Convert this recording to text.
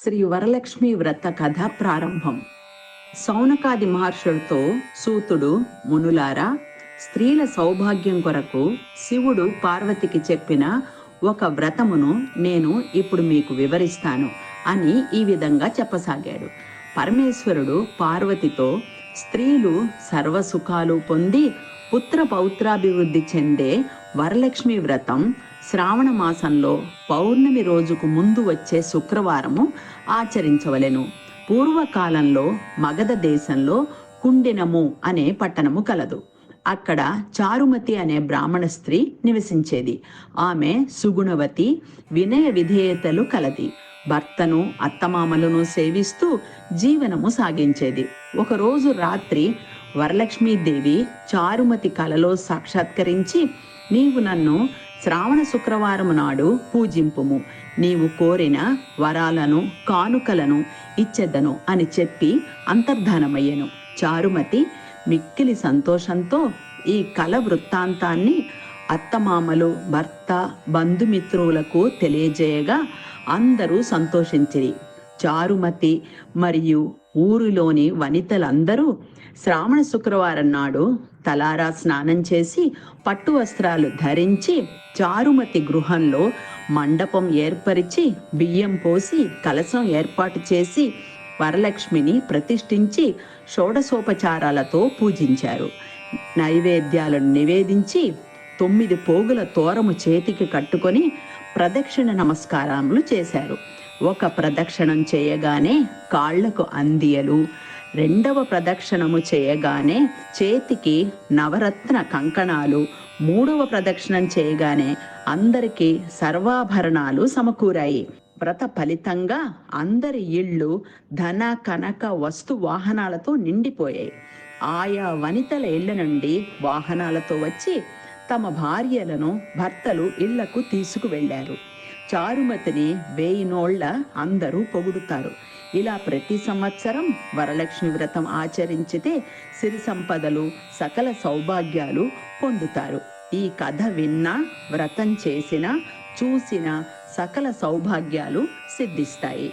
శ్రీ వరలక్ష్మి వ్రత కథ ప్రారంభం. సౌనకాది మహర్షులతో సూతుడు, మునులారా, స్త్రీల సౌభాగ్యం కొరకు శివుడు పార్వతికి చెప్పిన ఒక వ్రతమును నేను ఇప్పుడు మీకు వివరిస్తాను అని ఈ విధంగా చెప్పసాగాడు. పరమేశ్వరుడు పార్వతితో, స్త్రీలు సర్వసుఖాలు పొంది పుత్ర పౌత్రాభివృద్ధి చెందే వరలక్ష్మి వ్రతం శ్రావణ మాసంలో పౌర్ణమి రోజుకు ముందు వచ్చే శుక్రవారము ఆచరించవలెను. పూర్వకాలంలో మగధ దేశంలో కుండినము అనే పట్టణము కలదు. అక్కడ చారుమతి అనే బ్రాహ్మణ స్త్రీ నివసించేది. ఆమె సుగుణవతి, వినయ విధేయతలు కలది. భర్తను, అత్తమామలను సేవిస్తూ జీవనము సాగించేది. ఒకరోజు రాత్రి వరలక్ష్మీదేవి చారుమతి కలలో సాక్షాత్కరించి, నీవు నన్ను శ్రావణ శుక్రవారం నాడు పూజింపుము, నీవు కోరిన వరాలను, కానుకలను ఇచ్చెదను అని చెప్పి అంతర్ధానమయ్యెను. చారుమతి మిక్కిలి సంతోషంతో ఈ కల వృత్తాంతాన్ని అత్తమామలు, భర్త, బంధుమిత్రులకు తెలియజేయగా అందరూ సంతోషించిరి. చారుమతి మరియు ఊరిలోని వనితలందరూ శ్రావణ శుక్రవారం నాడు తలారా స్నానం చేసి పట్టు వస్త్రాలు ధరించి చారుమతి గృహంలో మండపం ఏర్పరిచి బియ్యం పోసి కలశం ఏర్పాటు చేసి వరలక్ష్మిని ప్రతిష్ఠించి షోడశోపచారాలతో పూజించారు. నైవేద్యాలను నివేదించి 9 పోగుల తోరము చేతికి కట్టుకొని ప్రదక్షిణ నమస్కారములు చేశారు. ఒక ప్రదక్షిణం చేయగానే కాళ్లకు అందియలు, 2వ ప్రదక్షిణము చేయగానే చేతికి నవరత్న కంకణాలు, 3వ ప్రదక్షిణం చేయగానే అందరికీ సర్వాభరణాలు సమకూరాయి. వ్రత ఫలితంగా అందరి ఇళ్ళు ధన, కనక, వస్తు వాహనాలతో నిండిపోయాయి. ఆయా వనితల ఇళ్ల నుండి వాహనాలతో వచ్చి తమ భార్యలను, భర్తలు ఇళ్లకు తీసుకువెళ్లారు. చారుమతిని 1000 నోళ్ల అందరూ పొగుడుతారు. ఇలా ప్రతి సంవత్సరం వరలక్ష్మి వ్రతం ఆచరించితే సిరి సంపదలు, సకల సౌభాగ్యాలు పొందుతారు. ఈ కథ విన్నా, వ్రతం చేసినా, చూసిన సకల సౌభాగ్యాలు సిద్ధిస్తాయి.